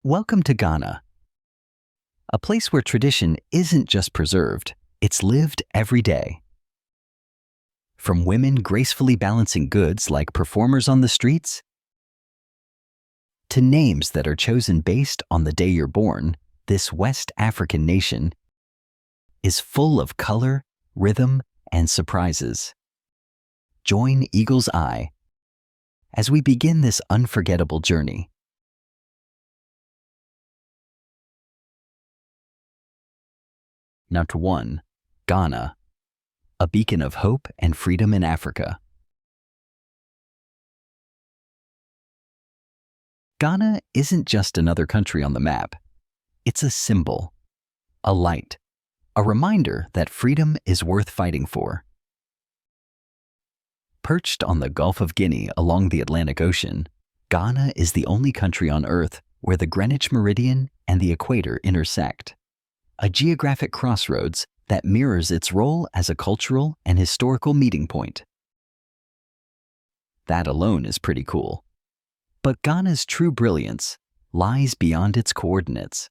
Welcome to Ghana, a place where tradition isn't just preserved, it's lived every day. From women gracefully balancing goods like performers on the streets, to names that are chosen based on the day you're born, this West African nation is full of color, rhythm, and surprises. Join Eagle's Eye as we begin this unforgettable journey. Number 1. Ghana, a beacon of hope and freedom in Africa. Ghana isn't just another country on the map. It's a symbol, a light, a reminder that freedom is worth fighting for. Perched on the Gulf of Guinea along the Atlantic Ocean, Ghana is the only country on Earth where the Greenwich Meridian and the equator intersect, a geographic crossroads that mirrors its role as a cultural and historical meeting point. That alone is pretty cool. But Ghana's true brilliance lies beyond its coordinates.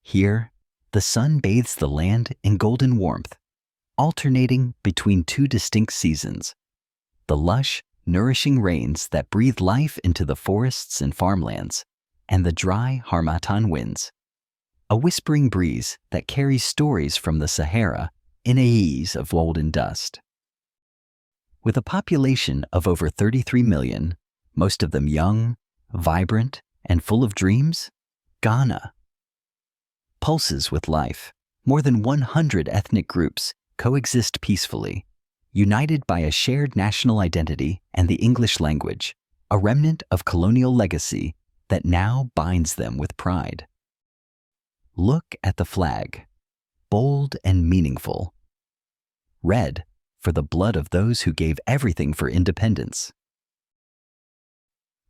Here, the sun bathes the land in golden warmth, alternating between two distinct seasons: the lush, nourishing rains that breathe life into the forests and farmlands, and the dry harmattan winds, a whispering breeze that carries stories from the Sahara in a haze of golden dust. With a population of over 33 million, most of them young, vibrant, and full of dreams, Ghana pulses with life. More than 100 ethnic groups coexist peacefully, united by a shared national identity and the English language, a remnant of colonial legacy that now binds them with pride. Look at the flag, bold and meaningful. Red for the blood of those who gave everything for independence.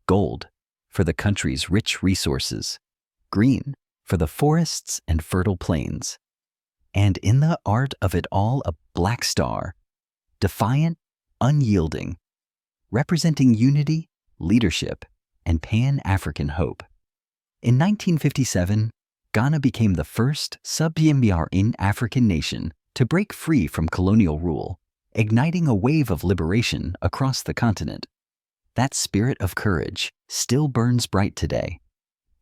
Gold for the country's rich resources. Green for the forests and fertile plains. And in the art of it all, a black star, defiant, unyielding, representing unity, leadership, and Pan-African hope. In 1957, Ghana became the first sub-Saharan African nation to break free from colonial rule, igniting a wave of liberation across the continent. That spirit of courage still burns bright today,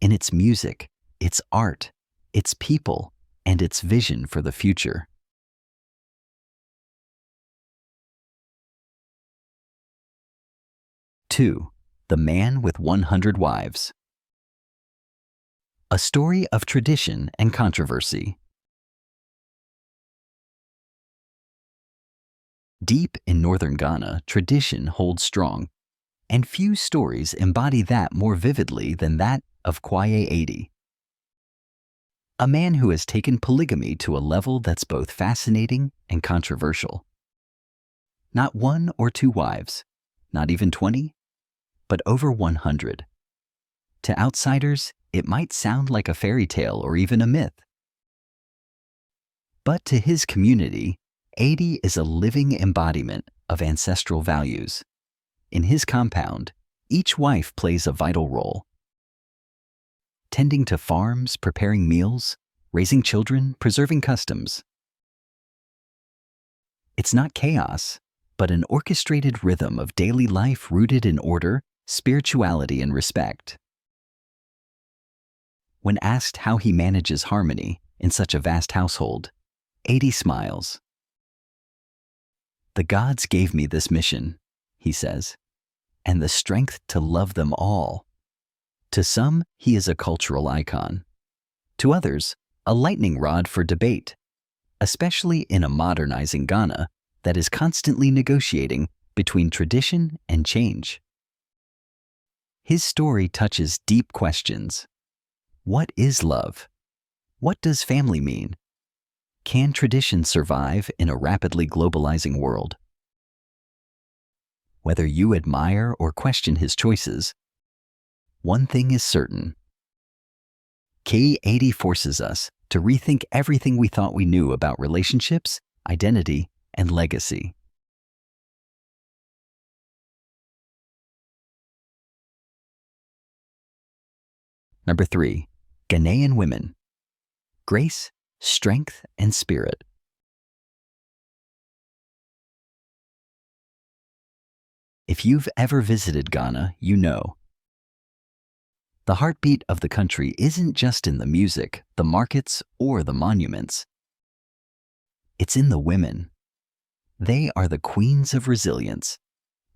in its music, its art, its people, and its vision for the future. Two, the Man with 100 Wives. A story of tradition and controversy. Deep in northern Ghana, tradition holds strong, and few stories embody that more vividly than that of Kwaye 80. A man who has taken polygamy to a level that's both fascinating and controversial. Not one or two wives, not even 20, but over 100. To outsiders, it might sound like a fairy tale or even a myth. But to his community, 80 is a living embodiment of ancestral values. In his compound, each wife plays a vital role. Tending to farms, preparing meals, raising children, preserving customs. It's not chaos, but an orchestrated rhythm of daily life rooted in order, spirituality, and respect. When asked how he manages harmony in such a vast household, 80 smiles. "The gods gave me this mission," he says, "and the strength to love them all." To some, he is a cultural icon. To others, a lightning rod for debate, especially in a modernizing Ghana that is constantly negotiating between tradition and change. His story touches deep questions. What is love? What does family mean? Can tradition survive in a rapidly globalizing world? Whether you admire or question his choices, one thing is certain. K80 forces us to rethink everything we thought we knew about relationships, identity, and legacy. Number 3. Ghanaian women. Grace, strength, and spirit. If you've ever visited Ghana, you know. The heartbeat of the country isn't just in the music, the markets, or the monuments. It's in the women. They are the queens of resilience,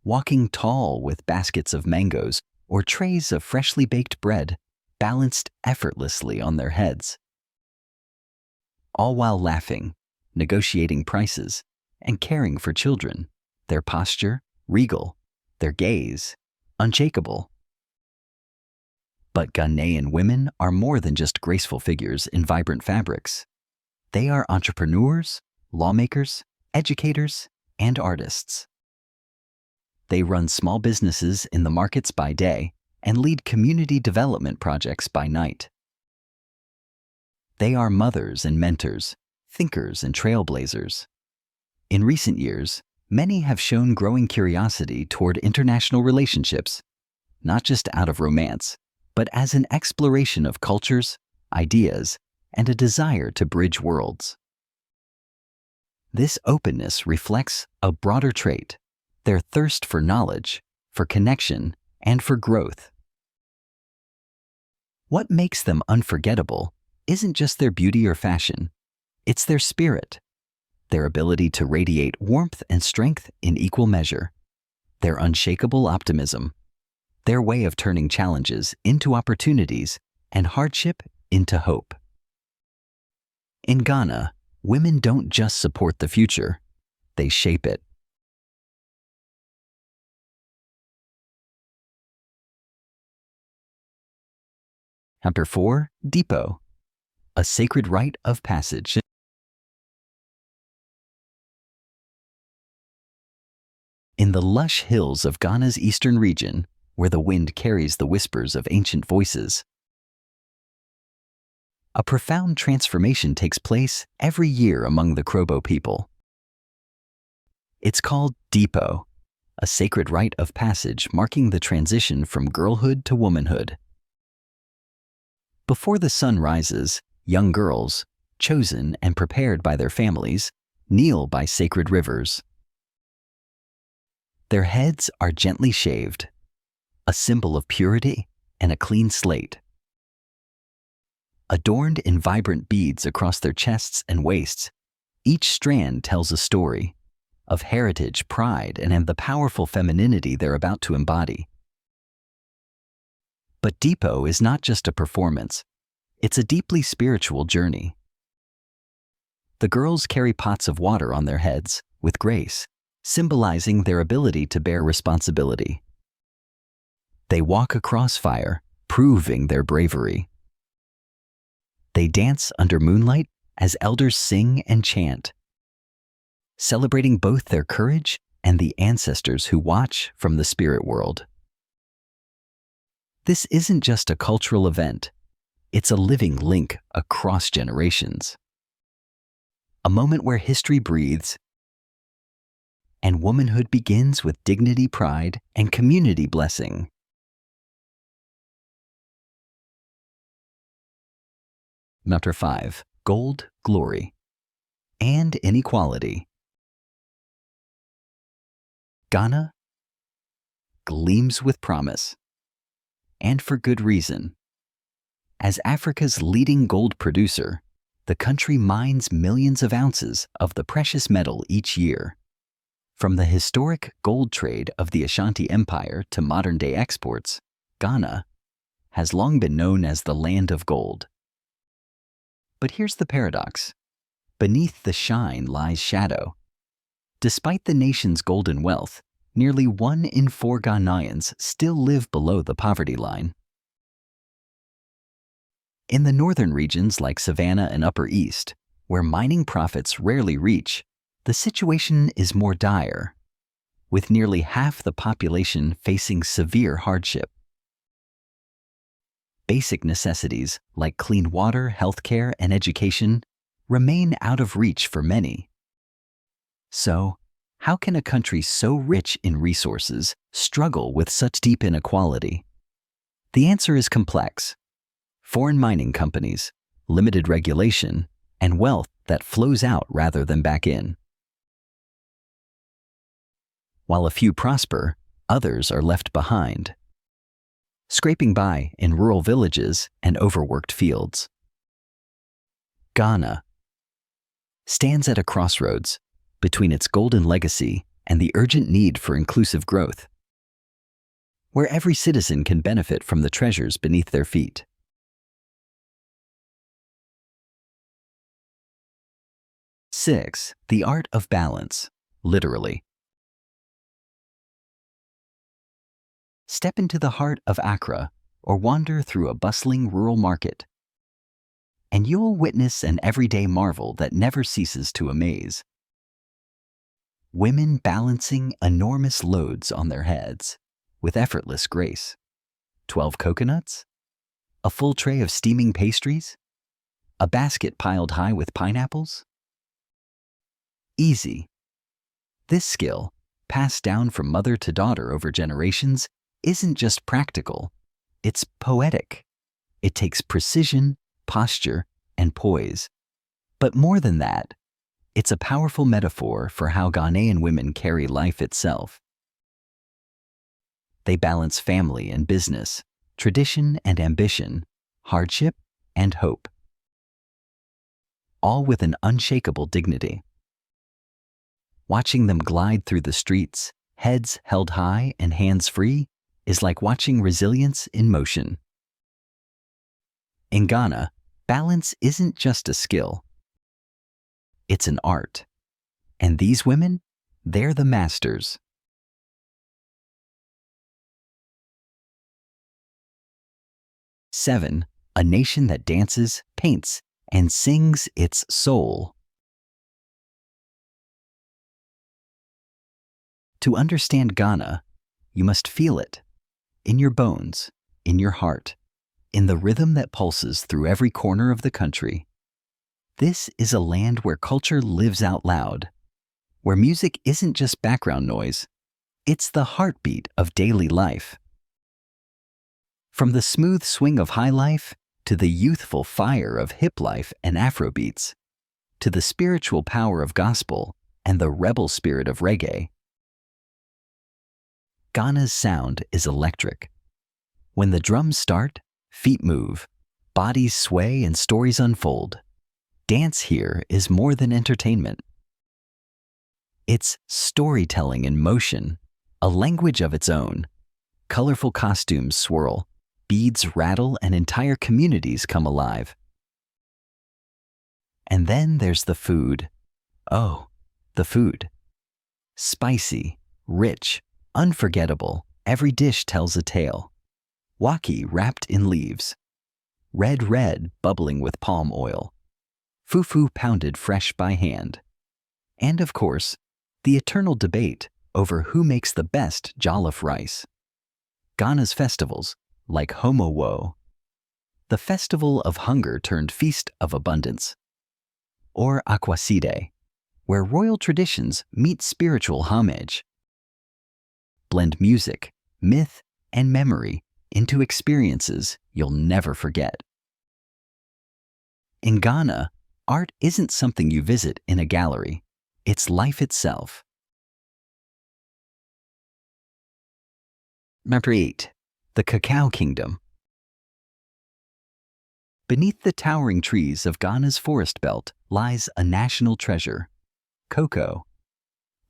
walking tall with baskets of mangoes or trays of freshly baked bread balanced effortlessly on their heads. All while laughing, negotiating prices, and caring for children, their posture regal, their gaze unshakable. But Ghanaian women are more than just graceful figures in vibrant fabrics. They are entrepreneurs, lawmakers, educators, and artists. They run small businesses in the markets by day and lead community development projects by night. They are mothers and mentors, thinkers and trailblazers. In recent years, many have shown growing curiosity toward international relationships, not just out of romance, but as an exploration of cultures, ideas, and a desire to bridge worlds. This openness reflects a broader trait, their thirst for knowledge, for connection, and for growth. What makes them unforgettable isn't just their beauty or fashion, it's their spirit, their ability to radiate warmth and strength in equal measure, their unshakable optimism, their way of turning challenges into opportunities and hardship into hope. In Ghana, women don't just support the future, they shape it. Chapter 4, Dipo, a sacred rite of passage. In the lush hills of Ghana's eastern region, where the wind carries the whispers of ancient voices, a profound transformation takes place every year among the Krobo people. It's called Dipo, a sacred rite of passage marking the transition from girlhood to womanhood. Before the sun rises, young girls, chosen and prepared by their families, kneel by sacred rivers. Their heads are gently shaved, a symbol of purity and a clean slate. Adorned in vibrant beads across their chests and waists, each strand tells a story of heritage, pride, and the powerful femininity they're about to embody. But Dipo is not just a performance, it's a deeply spiritual journey. The girls carry pots of water on their heads with grace, symbolizing their ability to bear responsibility. They walk across fire, proving their bravery. They dance under moonlight as elders sing and chant, celebrating both their courage and the ancestors who watch from the spirit world. This isn't just a cultural event, it's a living link across generations. A moment where history breathes and womanhood begins with dignity, pride, and community blessing. Chapter 5, Gold, Glory, and Inequality. Ghana gleams with promise, and for good reason. As Africa's leading gold producer, the country mines millions of ounces of the precious metal each year. From the historic gold trade of the Ashanti Empire to modern-day exports, Ghana has long been known as the land of gold. But here's the paradox. Beneath the shine lies shadow. Despite the nation's golden wealth, nearly 1 in 4 Ghanaians still live below the poverty line. In the northern regions like Savannah and Upper East, where mining profits rarely reach, the situation is more dire, with nearly half the population facing severe hardship. Basic necessities like clean water, healthcare, and education remain out of reach for many. So, how can a country so rich in resources struggle with such deep inequality? The answer is complex. foreign mining companies, limited regulation, and wealth that flows out rather than back in. While a few prosper, others are left behind, scraping by in rural villages and overworked fields. Ghana stands at a crossroads between its golden legacy and the urgent need for inclusive growth, where every citizen can benefit from the treasures beneath their feet. Six, the art of balance, literally. Step into the heart of Accra or wander through a bustling rural market, and you'll witness an everyday marvel that never ceases to amaze. Women balancing enormous loads on their heads with effortless grace. 12 coconuts, a full tray of steaming pastries, a basket piled high with pineapples. Easy. This skill, passed down from mother to daughter over generations, isn't just practical, it's poetic. It takes precision, posture, and poise. But more than that, it's a powerful metaphor for how Ghanaian women carry life itself. They balance family and business, tradition and ambition, hardship and hope, all with an unshakable dignity. Watching them glide through the streets, heads held high and hands free, is like watching resilience in motion. In Ghana, balance isn't just a skill. It's an art. And these women, they're the masters. Seven, a nation that dances, paints, and sings its soul. To understand Ghana, you must feel it, in your bones, in your heart, in the rhythm that pulses through every corner of the country. This is a land where culture lives out loud, where music isn't just background noise, it's the heartbeat of daily life. From the smooth swing of high life to the youthful fire of hip life and Afrobeats, to the spiritual power of gospel and the rebel spirit of reggae, Ghana's sound is electric. When the drums start, feet move, bodies sway, and stories unfold. Dance here is more than entertainment. It's storytelling in motion, a language of its own. Colorful costumes swirl, beads rattle, and entire communities come alive. And then there's the food. Oh, the food. Spicy, rich, unforgettable, every dish tells a tale. Waki wrapped in leaves. Red bubbling with palm oil. Fufu pounded fresh by hand. And of course, the eternal debate over who makes the best jollof rice. Ghana's festivals, like Homowo, the festival of hunger turned feast of abundance. Or Akwaside, where royal traditions meet spiritual homage. Blend music, myth, and memory into experiences you'll never forget. In Ghana, art isn't something you visit in a gallery. It's life itself. Number 8. The Cacao Kingdom. Beneath the towering trees of Ghana's forest belt lies a national treasure, cocoa.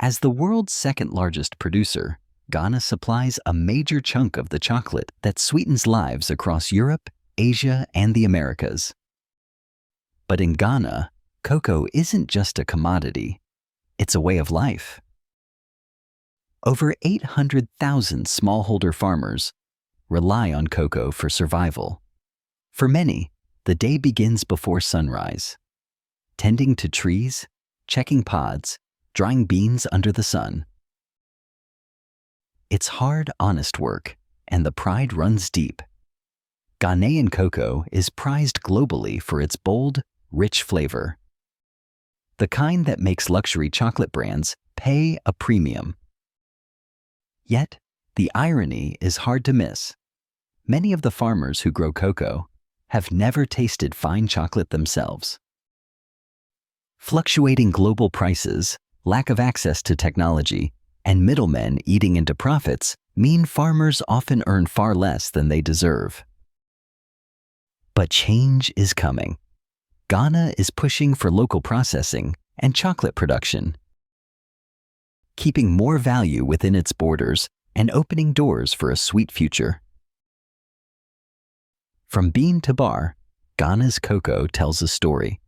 As the world's second-largest producer, Ghana supplies a major chunk of the chocolate that sweetens lives across Europe, Asia, and the Americas. But in Ghana, cocoa isn't just a commodity, it's a way of life. Over 800,000 smallholder farmers rely on cocoa for survival. For many, the day begins before sunrise, tending to trees, checking pods, drying beans under the sun. It's hard, honest work, and the pride runs deep. Ghanaian cocoa is prized globally for its bold, rich flavor. The kind that makes luxury chocolate brands pay a premium. Yet, the irony is hard to miss. Many of the farmers who grow cocoa, have never tasted fine chocolate themselves. Fluctuating global prices, lack of access to technology, and middlemen eating into profits mean farmers often earn far less than they deserve. But change is coming. Ghana is pushing for local processing and chocolate production, keeping more value within its borders and opening doors for a sweet future. From bean to bar, Ghana's cocoa tells a story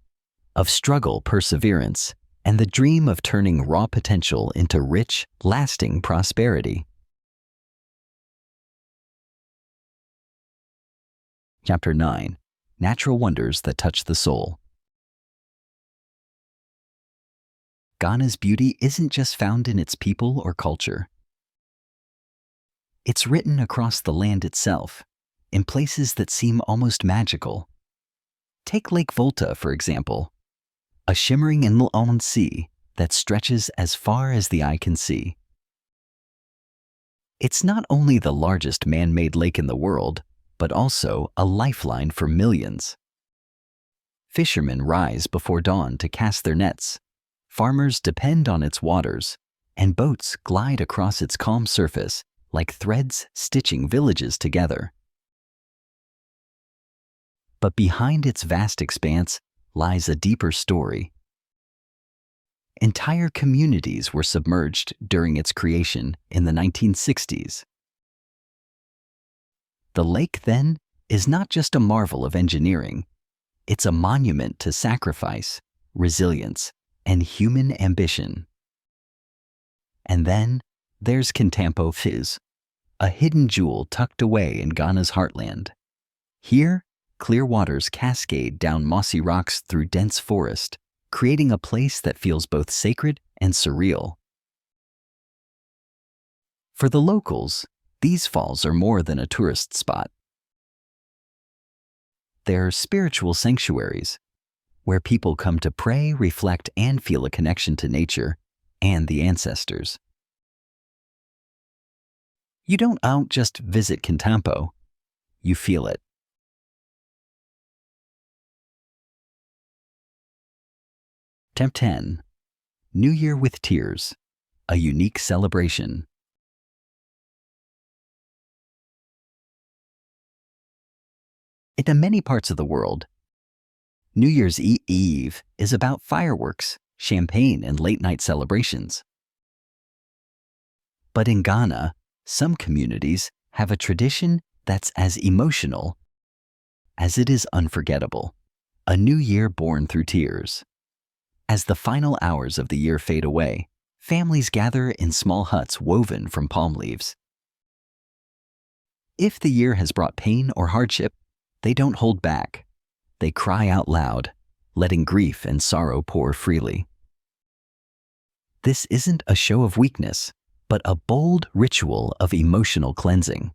of struggle, perseverance, and the dream of turning raw potential into rich, lasting prosperity. Chapter 9. Natural Wonders That Touch the Soul. Ghana's beauty isn't just found in its people or culture. It's written across the land itself, in places that seem almost magical. Take Lake Volta, for example, a shimmering inland sea that stretches as far as the eye can see. It's not only the largest man-made lake in the world, but also a lifeline for millions. Fishermen rise before dawn to cast their nets, farmers depend on its waters, and boats glide across its calm surface like threads stitching villages together. But behind its vast expanse lies a deeper story. Entire communities were submerged during its creation in the 1960s. The lake, then, is not just a marvel of engineering. It's a monument to sacrifice, resilience, and human ambition. And then there's Kintampo Fizz, a hidden jewel tucked away in Ghana's heartland. Here, clear waters cascade down mossy rocks through dense forest, creating a place that feels both sacred and surreal. For the locals, these falls are more than a tourist spot. They're spiritual sanctuaries, where people come to pray, reflect, and feel a connection to nature and the ancestors. You don't just visit Kintampo, you feel it. Step 10. New Year with Tears, a unique celebration. In many parts of the world, New Year's Eve is about fireworks, champagne, and late-night celebrations. But in Ghana, some communities have a tradition that's as emotional as it is unforgettable. A new year born through tears. As the final hours of the year fade away, families gather in small huts woven from palm leaves. If the year has brought pain or hardship, they don't hold back. They cry out loud, letting grief and sorrow pour freely. This isn't a show of weakness, but a bold ritual of emotional cleansing.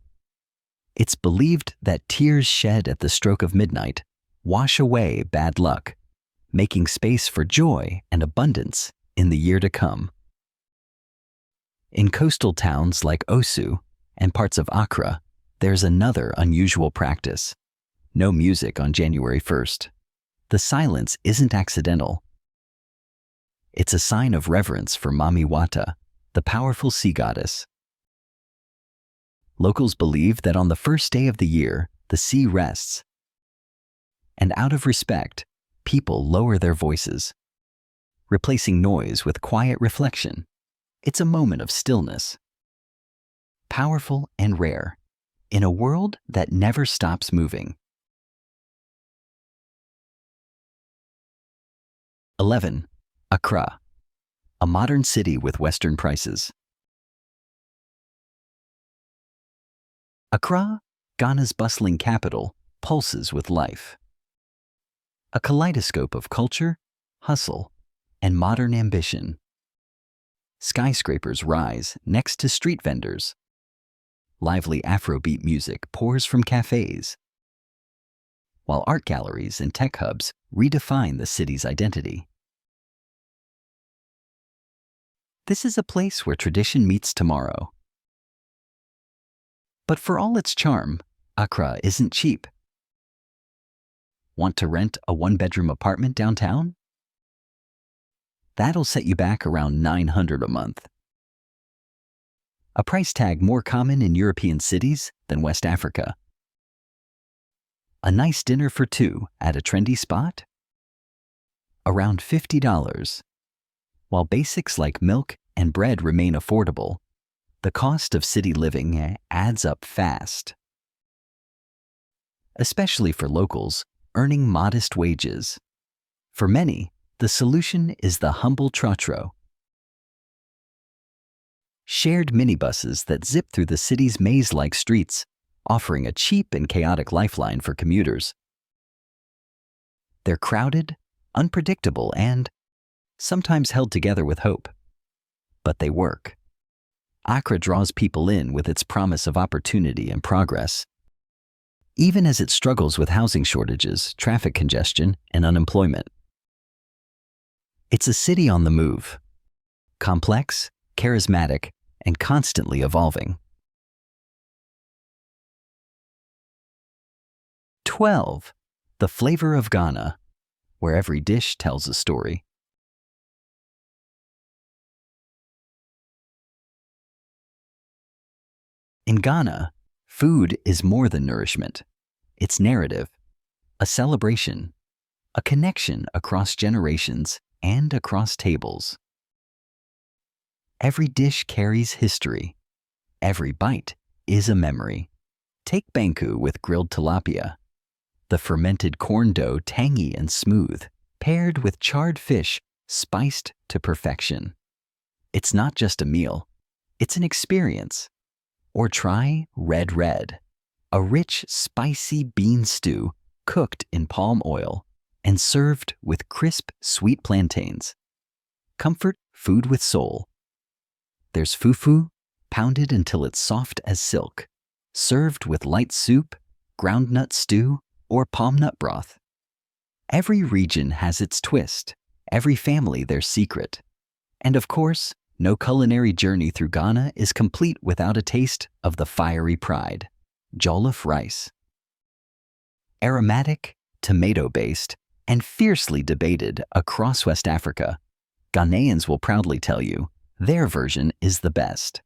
It's believed that tears shed at the stroke of midnight wash away bad luck, making space for joy and abundance in the year to come. In coastal towns like Osu and parts of Accra, there's another unusual practice. No music on January 1st. The silence isn't accidental. It's a sign of reverence for Mami Wata, the powerful sea goddess. Locals believe that on the first day of the year, the sea rests. And out of respect, people lower their voices, replacing noise with quiet reflection. It's a moment of stillness. Powerful and rare, in a world that never stops moving. 11. Accra, a modern city with Western prices. Accra, Ghana's bustling capital, pulses with life. A kaleidoscope of culture, hustle, and modern ambition. Skyscrapers rise next to street vendors. Lively Afrobeat music pours from cafes, while art galleries and tech hubs redefine the city's identity. This is a place where tradition meets tomorrow. But for all its charm, Accra isn't cheap. Want to rent a one-bedroom apartment downtown? That'll set you back around $900 a month. A price tag more common in European cities than West Africa. A nice dinner for two at a trendy spot? Around $50. While basics like milk and bread remain affordable, the cost of city living adds up fast. Especially for locals earning modest wages. For many, the solution is the humble trotro. Shared minibuses that zip through the city's maze-like streets, offering a cheap and chaotic lifeline for commuters. They're crowded, unpredictable, and sometimes held together with hope. But they work. Accra draws people in with its promise of opportunity and progress, even as it struggles with housing shortages, traffic congestion, and unemployment. It's a city on the move, complex, charismatic, and constantly evolving. 12. The flavor of Ghana, where every dish tells a story. In Ghana, food is more than nourishment. It's narrative, a celebration, a connection across generations and across tables. Every dish carries history. Every bite is a memory. Take banku with grilled tilapia, the fermented corn dough tangy and smooth, paired with charred fish spiced to perfection. It's not just a meal, it's an experience. Or try red, a rich, spicy bean stew cooked in palm oil and served with crisp, sweet plantains. Comfort food with soul. There's fufu, pounded until it's soft as silk, served with light soup, groundnut stew, or palm nut broth. Every region has its twist, every family their secret. And of course, no culinary journey through Ghana is complete without a taste of the fiery pride, jollof rice. Aromatic, tomato-based, and fiercely debated across West Africa, Ghanaians will proudly tell you their version is the best.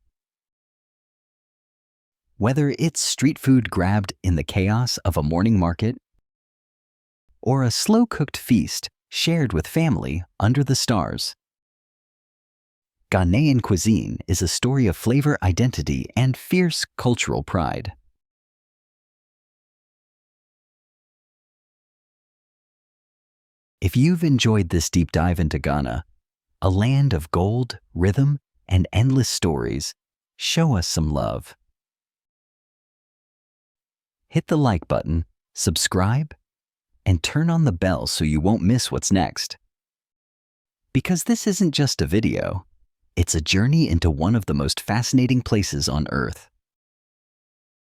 Whether it's street food grabbed in the chaos of a morning market or a slow-cooked feast shared with family under the stars, Ghanaian cuisine is a story of flavor, identity, and fierce cultural pride. If you've enjoyed this deep dive into Ghana, a land of gold, rhythm, and endless stories, show us some love. Hit the like button, subscribe, and turn on the bell so you won't miss what's next. Because this isn't just a video, it's a journey into one of the most fascinating places on Earth.